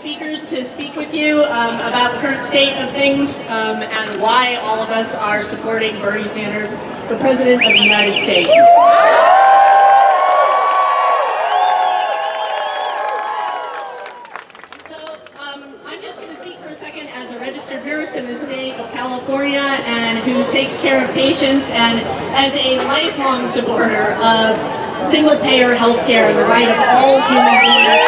speakers to speak with you about the current state of things and why all of us are supporting Bernie Sanders for President of the United States. I'm just going to speak for a second as a registered nurse in the state of California and who takes care of patients, and as a lifelong supporter of single-payer health care and the right of all human beings.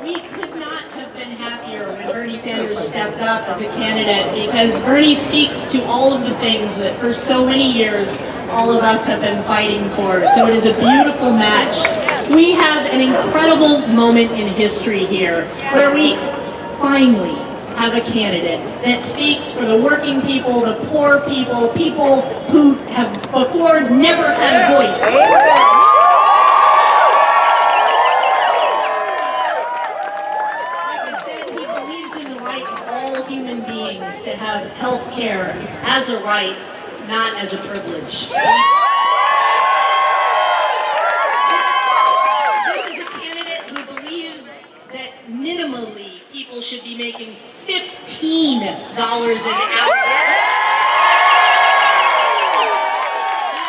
We could not have been happier when Bernie Sanders stepped up as a candidate, because Bernie speaks to all of the things that for so many years all of us have been fighting for. So it is a beautiful match. We have an incredible moment in history here where we finally have a candidate that speaks for the working people, the poor people, people who have before never had a voice. Like I said, he believes in the right of all human beings to have health care as a right, not as a privilege. This is a candidate who believes that minimally people should be making $15 an hour. He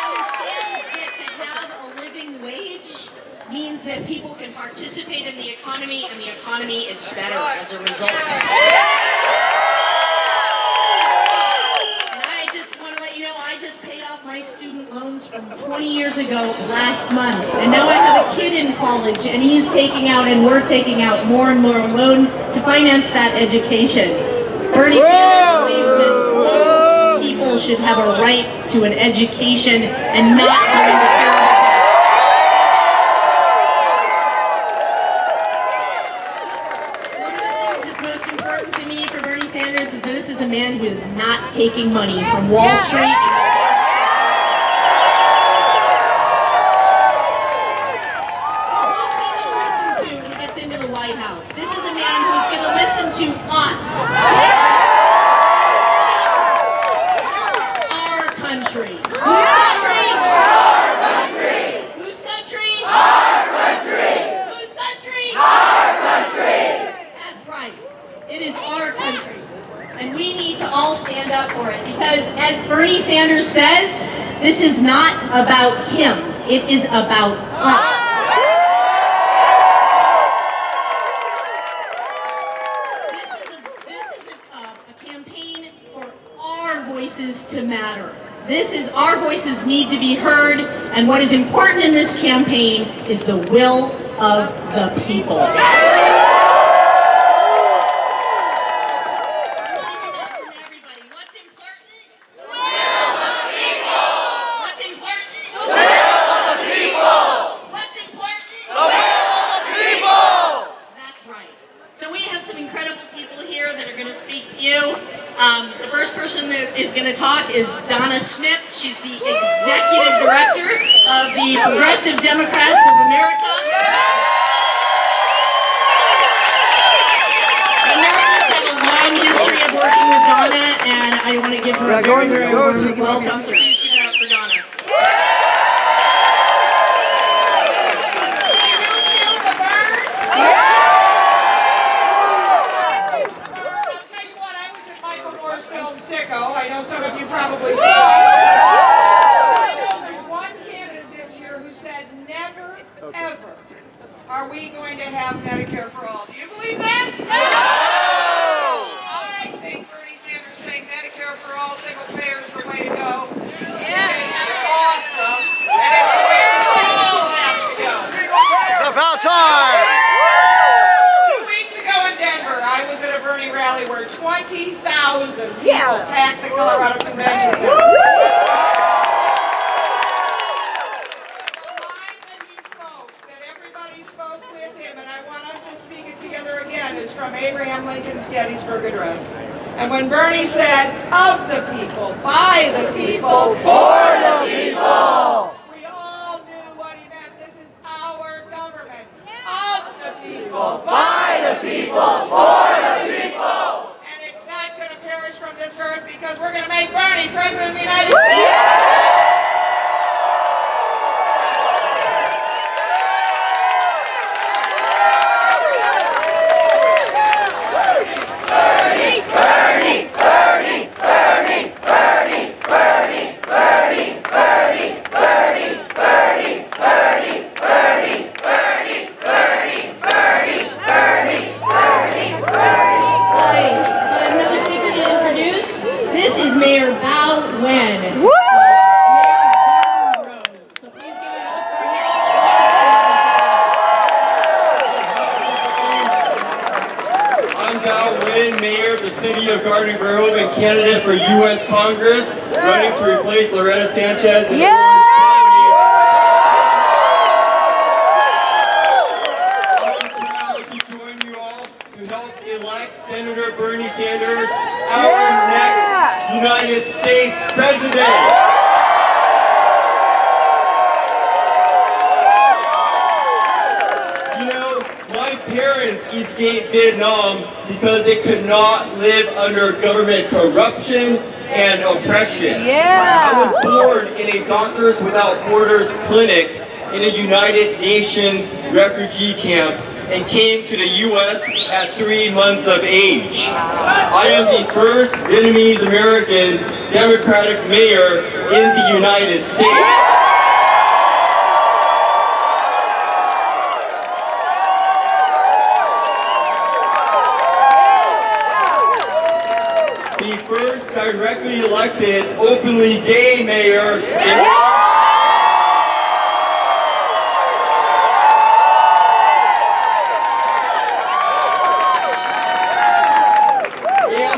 understands that to have a living wage means that people can participate in the economy, and the economy is better as a result. My student loans from 20 years ago last month, and now I have a kid in college, and he's taking out and we're taking out more and more loan to finance that education. Bernie Sanders believes that people should have a right to an education and not going to terrible. One of the things that's most important to me for Bernie Sanders is that this is a man who is not taking money from Wall Street. This is a man who's going to listen to us. Our country. Whose country? Our country. Whose country? Our country. Whose country? Our country. That's right. It is our country. And we need to all stand up for it, because as Bernie Sanders says, this is not about him. It is about us. To matter. This is our voices need to be heard, and what is important in this campaign is the will of the people. I want to hear that from everybody. What's important? The will of the people. What's important? The will of the people. What's important? The will of the people. That's right. So we have some incredible people here that are going to speak to you. The first person that is going to talk is Donna Smith. She's the Executive Director of the Progressive Democrats of America. The nurses have a long history of working with Donna, and I want to give her a very, very warm welcome, so please give it up for Donna. I know some of you probably saw it. I know there's one candidate this year who said never, ever are we going to have Medicare for all. Do you believe that? No! I think Bernie Sanders saying Medicare for all, single payer is the way to go. Yes. It's awesome. And it's the way we all have to go. It's about time! 2 weeks ago in Denver, I was at a Bernie rally where 20,000 people packed the Colorado Convention Center. The line that he spoke, that everybody spoke with him, and I want us to speak it together again, is from Abraham Lincoln's Gettysburg Address. And when Bernie said, of the people, by the people, for the people, we all knew what he meant. This is our government. Of the people, by the people, for the people. And it's not going to perish from this earth, because we're going to make Bernie President of the United States. again. Woo! So please give it up for him. I'm Val Wynn, Mayor of the City of Garden Grove and candidate for U.S. Congress, running to replace Loretta Sanchez in Orange County. I'm proud to join you all to help elect Senator Bernie Sanders, our next United States President. My parents escaped Vietnam because they could not live under government corruption and oppression. I was born in a Doctors Without Borders clinic in a United Nations refugee camp and came to the U.S. at 3 months of age. I am the first Vietnamese American Democratic mayor in the United States. The first directly elected, openly gay mayor and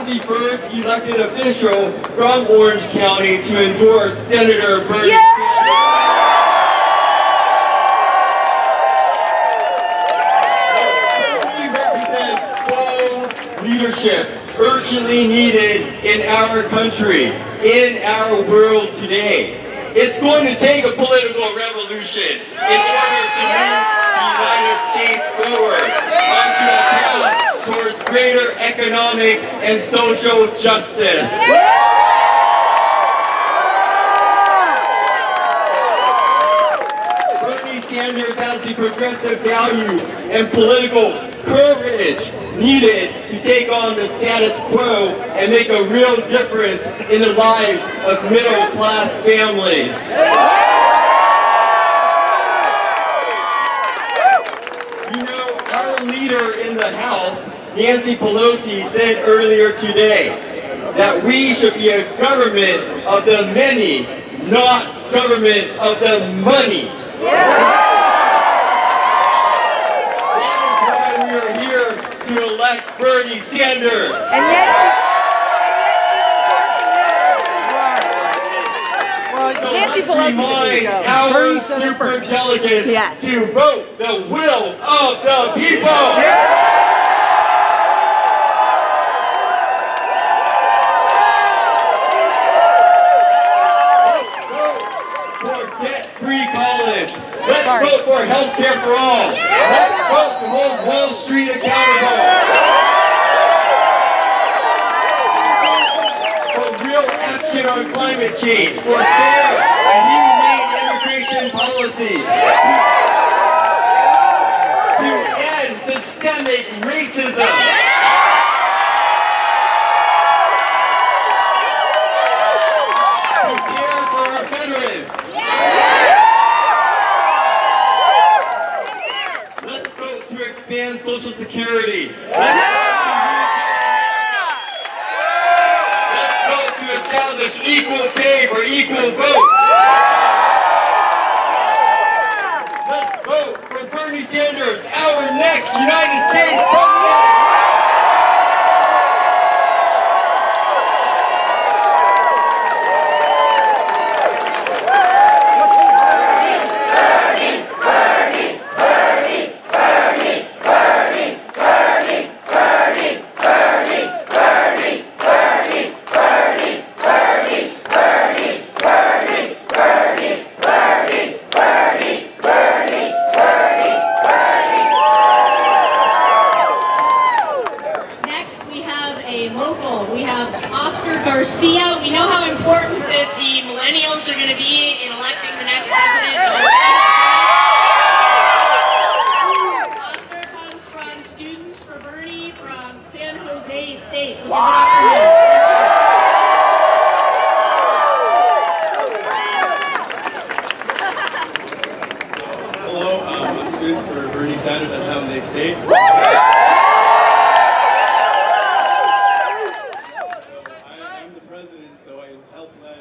the first elected official from Orange County to endorse Senator Bernie Sanders. He represents bold leadership urgently needed in our country, in our world today. It's going to take a political revolution in order to move the United States forward onto a path towards greater economic and social justice. Bernie Sanders has the progressive values and political courage needed to take on the status quo and make a real difference in the lives of middle-class families. You know, our leader in the House, Nancy Pelosi, said earlier today that we should be a government of the many, not government of the money. To elect Bernie Sanders. And yet she's endorsing you. Well, let's remind our superdelegates to vote the will of the people. Debt-free college. Let's vote for health care for all. Let's vote to hold Wall Street accountable. For real action on climate change. For fair and humane immigration policy. To end systemic racism. Expand Social Security. Let's vote to establish equal pay for equal vote. Let's vote for Bernie Sanders, our next United States President. We know how important that the millennials are going to be in electing the next president. Oscar comes from Students for Bernie from San Jose State. So give it up for him. Hello, I'm Students for Bernie Sanders at San Jose State. I'm the president, so I helped lead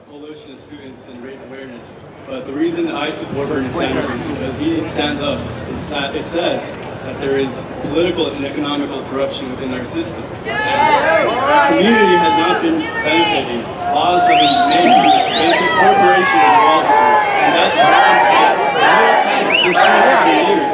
coalition of students and raise awareness. But the reason I support Bernie Sanders is because he stands up and it says that there is political and economical corruption within our system. The community has not been benefiting. Laws have been made to benefit corporations and Wall Street. And that's wrong. The middle class has been shrinking for years.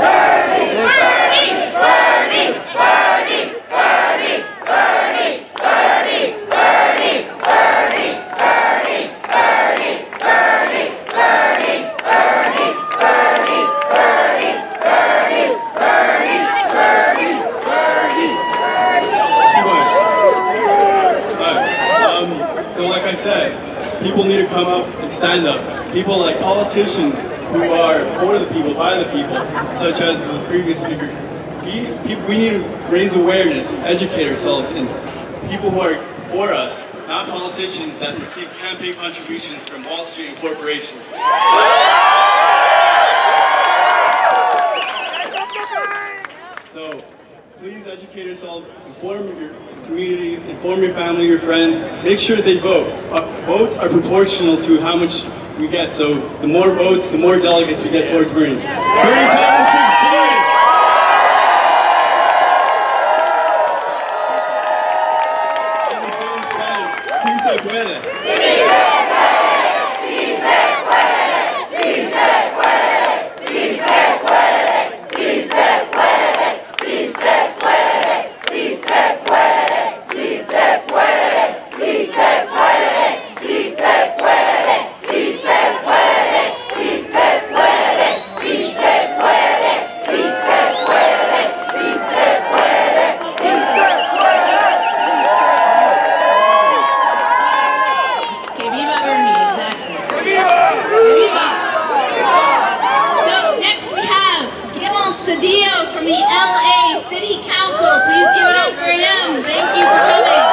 So like I said, people need to come up and stand up. People like politicians who are for the people, by the people, such as the previous speaker. We need to raise awareness, educate ourselves, and people who are for us, not politicians that receive campaign contributions from Wall Street and corporations. So please educate yourselves, inform your communities, inform your family, your friends, make sure they vote. Votes are proportional to how much we get, so the more votes, the more delegates we get towards Bernie. Bernie 2016! Sí se puede. From the L.A. City Council. Please give it up for him. Thank you for coming.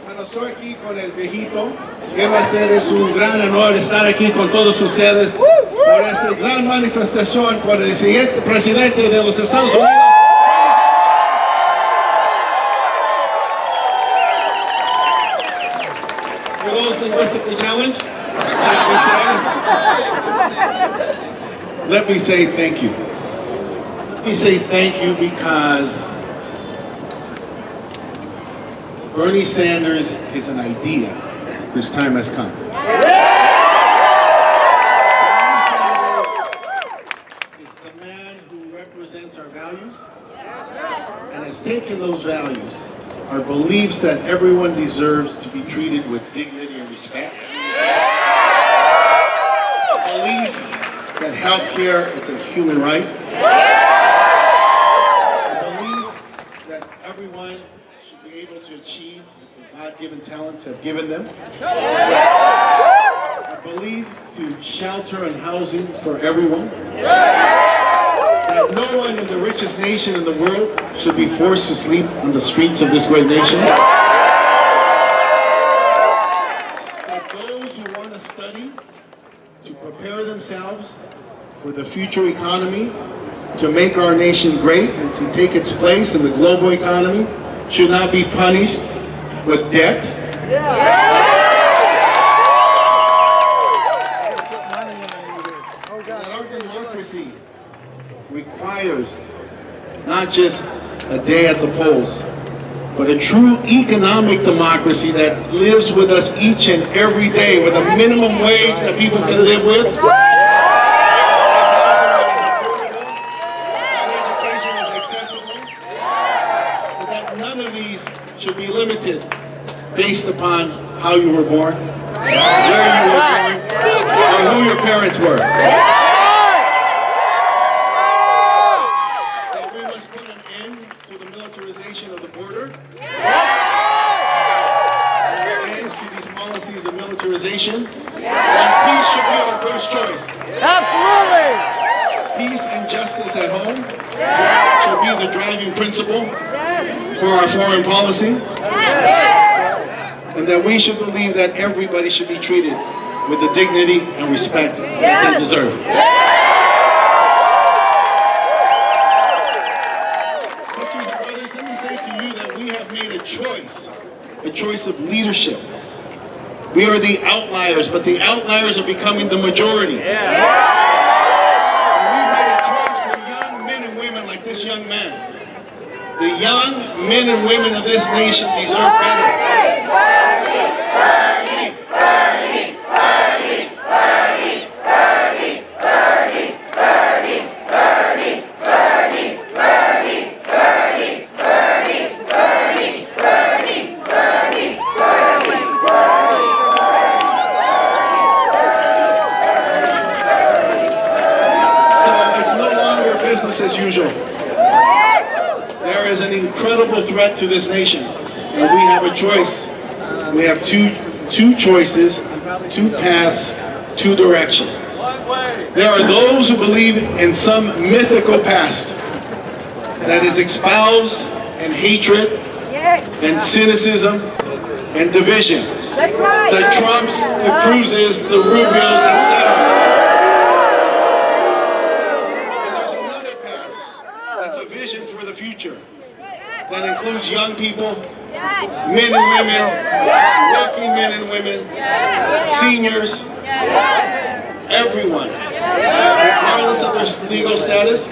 Bueno, estoy aquí con el viejito. Quiero hacer, es un gran honor estar aquí con todos ustedes por esta gran manifestación por el siguiente presidente de los Estados Unidos. For those linguistically challenged, let me say thank you. Let me say thank you because Bernie Sanders is an idea whose time has come. Bernie Sanders is the man who represents our values and has taken those values, our beliefs that everyone deserves to be treated with dignity and respect. A belief that healthcare is a human right. A belief that everyone should be able to achieve what God-given talents have given them. A belief to shelter and housing for everyone. That no one in the richest nation in the world should be forced to sleep on the streets of this great nation. That those who want to study, to prepare themselves for the future economy, to make our nation great and to take its place in the global economy, should not be punished with debt. That our democracy requires not just a day at the polls, but a true economic democracy that lives with us each and every day with a minimum wage that people can live with. That education is accessible. And that none of these should be limited based upon how you were born, where you were born, or who your parents were. Of the border, and to these policies of militarization, and peace should be our first choice. Absolutely! Peace and justice at home should be the driving principle for our foreign policy, and that we should believe that everybody should be treated with the dignity and respect that they deserve. voice of leadership. We are the outliers, but the outliers are becoming the majority. And we made a choice for young men and women like this young man. The young men and women of this nation deserve better. Business as usual. There is an incredible threat to this nation, and we have a choice. We have two choices, two paths, two directions. There are those who believe in some mythical past that is espoused in hatred and cynicism and division. That's right. The Trumps, the Cruzes, the Rubios, etc. Vision for the future that includes young people, men and women, working men and women, seniors, everyone, regardless of their legal status,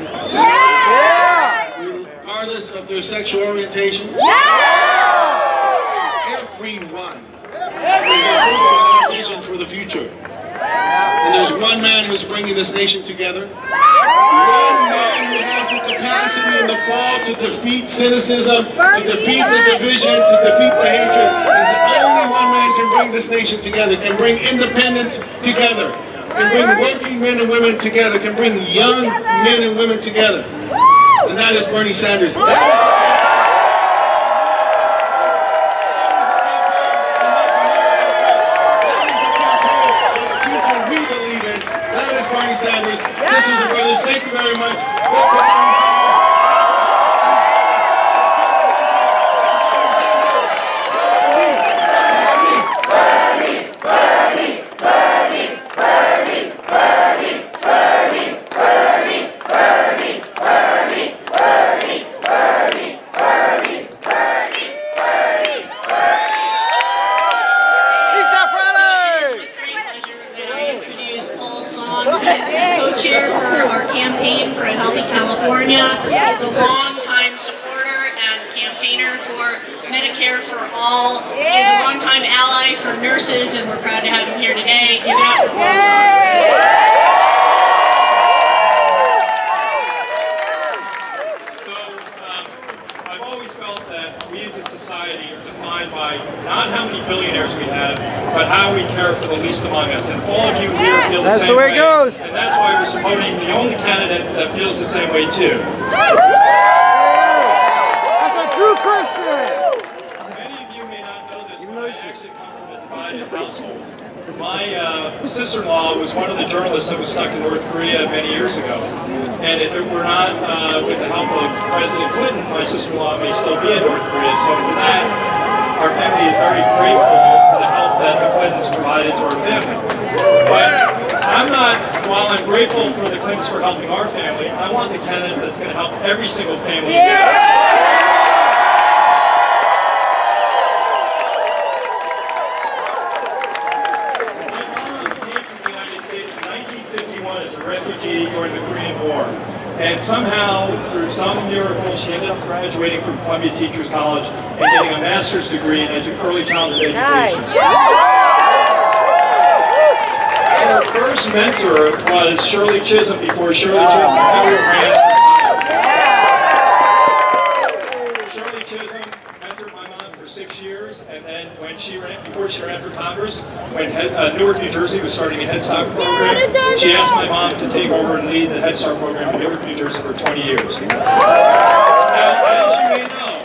regardless of their sexual orientation. Everyone is included in our vision for the future. And there's one man who's bringing this nation together. One man who has the capacity in the fall to defeat cynicism, to defeat the division, to defeat the hatred. Is the only one man can bring this nation together, can bring independence together, can bring working men and women together, can bring young men and women together. And that is Bernie Sanders. Bernie Sanders. Sisters and brothers, thank you very much. Co-chair for our campaign for a healthy California. He's a long-time supporter and campaigner for Medicare for All. He's a long-time ally for nurses, and we're proud to have him here today. Give it up for Paul So, I've always felt that we as a society are defined by not how many billionaires we have, but how we care for the least among us. And all of you here feel the same way. That's the way it goes. And that's why we're supporting the only candidate that feels the same way too. That's a true Christian. Many of you may not know this, but I actually come from a divided household. My sister-in-law was one of the journalists that was stuck in North Korea many years ago. And if it were not with the help of President Clinton, my sister-in-law may still be in North Korea. So for that, our family is very grateful for the help that the Clintons provided to our family. But while I'm grateful for the Clintons for helping our family, I want the candidate that's going to help every single family. My mom came to the United States in 1951 as a refugee during the Korean War. And somehow, through some miracle, she ended up graduating from Columbia Teachers College and getting a master's degree in early childhood education. Her first mentor was Shirley Chisholm before Shirley Chisholm ever ran. Shirley Chisholm mentored my mom for 6 years, and then when before she ran for Congress, when Newark, New Jersey was starting a Head Start program, she asked my mom to take over and lead the Head Start program in Newark, New Jersey for 20 years. Now, as you may know,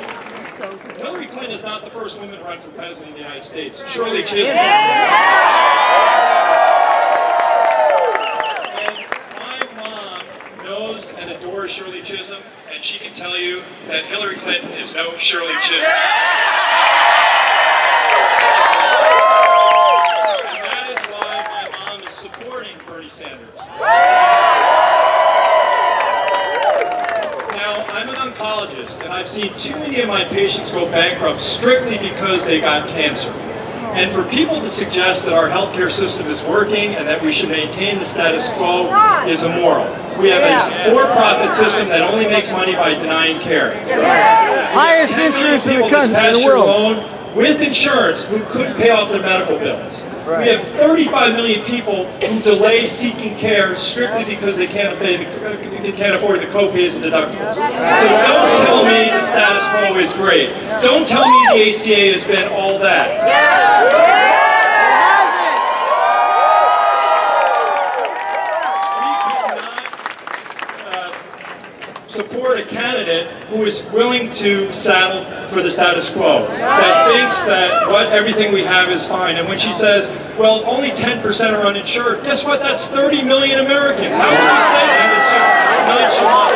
Hillary Clinton is not the first woman to run for president of the United States. Shirley Chisholm. And adores Shirley Chisholm, and she can tell you that Hillary Clinton is no Shirley Chisholm. And that is why my mom is supporting Bernie Sanders. Now, I'm an oncologist, and I I've seen too many of my patients go bankrupt strictly because they got cancer. And for people to suggest that our healthcare system is working and that we should maintain the status quo is immoral. We have a for-profit system that only makes money by denying care. Highest insurance in the country, in the world. Loan with insurance who couldn't pay off their medical bills. We have 35 million people who delay seeking care strictly because they can't afford the co-pays and deductibles. So don't tell me the status quo is great. Don't tell me the ACA has been all that. Support a candidate who is willing to saddle for the status quo, that thinks that everything we have is fine. And when she says, well, only 10% are uninsured, guess what? That's 30 million Americans. How can you say that? It's just nonchalant.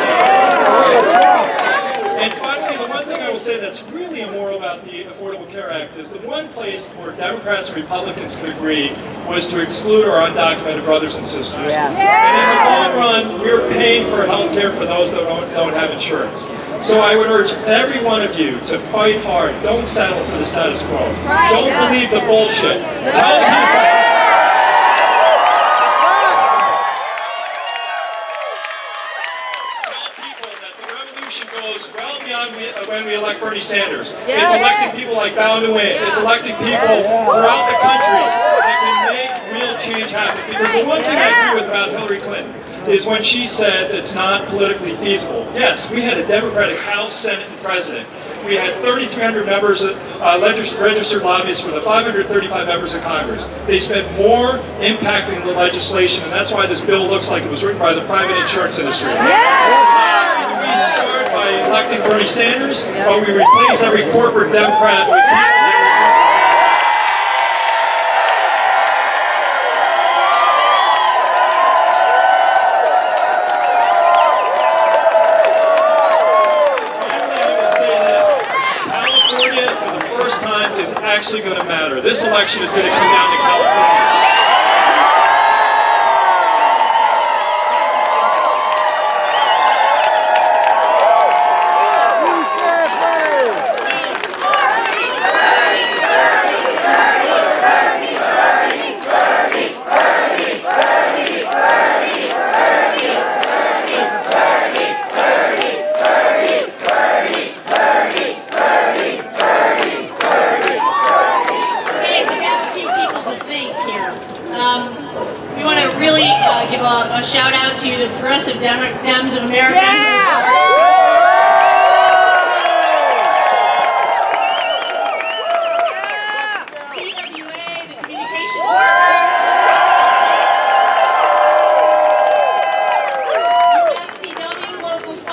And finally, the one thing I will say that's really immoral about the Affordable Care Act is the one place where Democrats and Republicans could agree was to exclude our undocumented brothers and sisters. Yes. And in the long run, we're paying for health care for those that don't have insurance. So I would urge every one of you to fight hard. Don't settle for the status quo. Don't believe the bullshit. Tell people. Goes well beyond when we elect Bernie Sanders. It's electing people like Bao Nguyen. It's electing people throughout the country that can make real change happen. Because the one thing I agree with about Hillary Clinton is when she said it's not politically feasible. Yes, we had a Democratic House, Senate, and President. We had 3,300 members, registered lobbyists for the 535 members of Congress. They spent more impacting the legislation, and that's why this bill looks like it was written by the private insurance industry. We start by electing Bernie Sanders, but we replace every corporate Democrat with people that is actually going to matter. This election is going to come down to California. Give a shout out to the Progressive Dems of America. CWA, the communications workers. FCW, Local 5,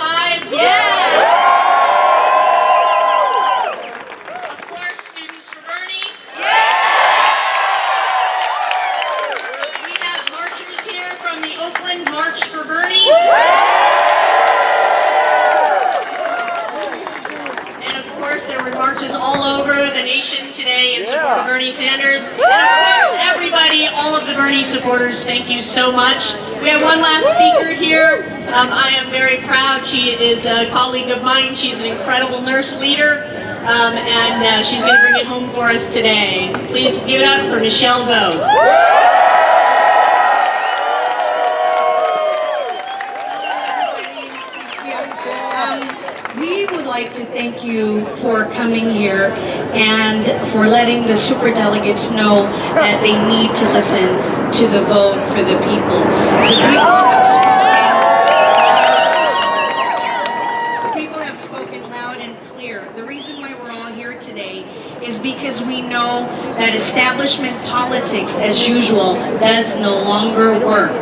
Of course, Students for Bernie. From the Oakland March for Bernie. And of course, there were marches all over the nation today in support of Bernie Sanders. And of course, everybody, all of the Bernie supporters, thank you so much. We have one last speaker here. I am very proud. She is a colleague of mine. She's an incredible nurse leader. And she's going to bring it home for us today. Please give it up for Michelle Vo. We would like to thank you for coming here and for letting the superdelegates know that they need to listen to the vote for the people. The people have spoken loud and clear. The reason why we're all here today is because we know that establishment politics, as usual, does no longer work.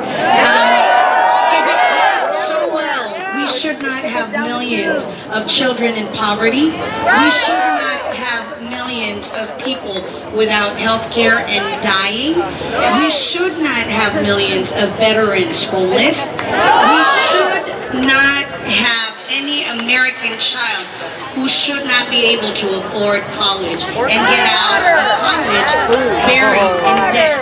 We should not have millions of children in poverty. We should not have millions of people without health care and dying. We should not have millions of veterans homeless. We should not have any American child who should not be able to afford college and get out of college buried in debt.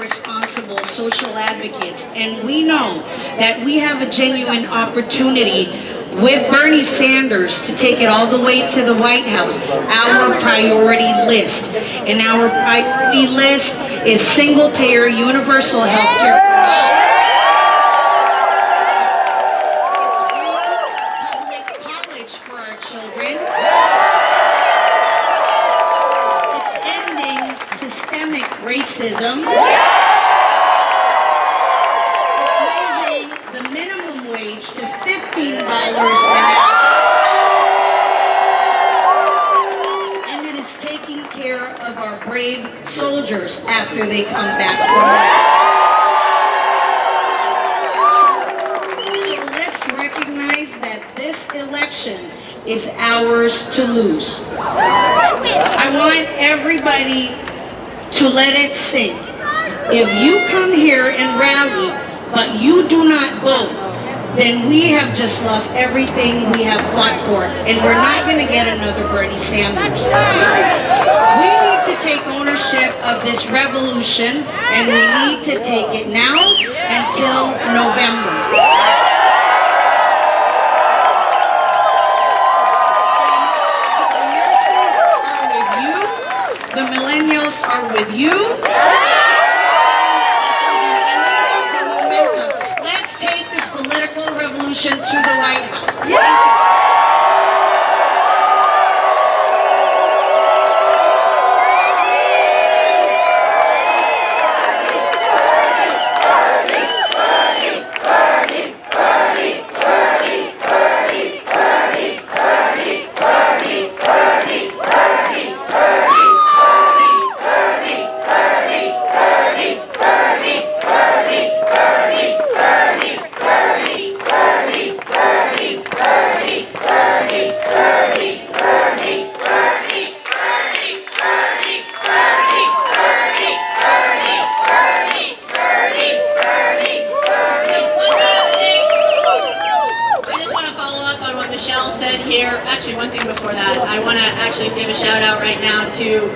responsible social advocates, and we know that we have a genuine opportunity with Bernie Sanders to take it all the way to the White House, our priority list. And our priority list is single-payer universal health care for all. It's free public college for our children. It's ending systemic racism. To $15 an hour, and it is taking care of our brave soldiers after they come back from war. So let's recognize that this election is ours to lose. I want everybody to let it sink. If you come here and rally, but you do not vote, then we have just lost everything we have fought for, and we're not going to get another Bernie Sanders. We need to take ownership of this revolution, and we need to take it now until November. So the nurses are with you, the millennials are with you. To the White House. Thank you. Actually, one thing before that, I want to actually give a shout out right now to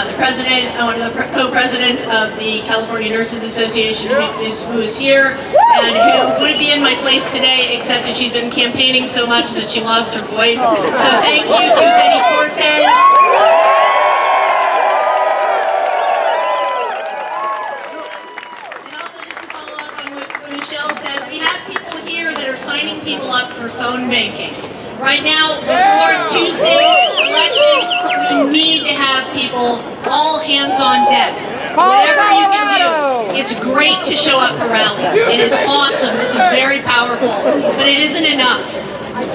the president, one of the co-presidents of the California Nurses Association, who is here and who wouldn't be in my place today except that she's been campaigning so much that she lost her voice. So thank you to Zenny Cortez. Signing people up for phone banking. Right now, before Tuesday's election, we need to have people all hands on deck. Whatever you can do. It's great to show up for rallies. It is awesome. This is very powerful. But it isn't enough.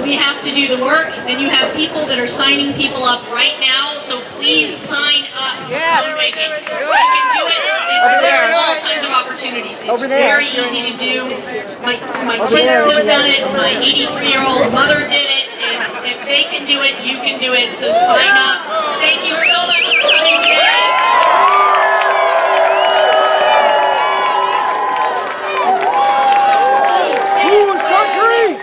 We have to do the work, and you have people that are signing people up right now, so please sign up for phone banking. You can do it. There's all kinds of opportunities. It's very easy to do. My kids have done it. My 83-year-old mother did it. If they can do it, you can do it. So sign up. Thank you so much for coming today. Whose country?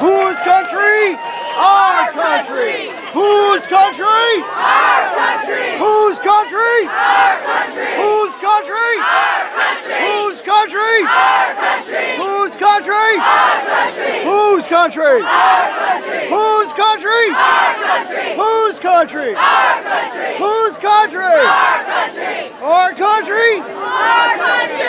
Whose country? Our country. Whose country? Our country. Whose country? Our country. Whose country? Our country. Whose country? Our country. Whose country? Our country. Whose country? Our country. Whose country? Our country. Whose country? Our country. Our country. Our country.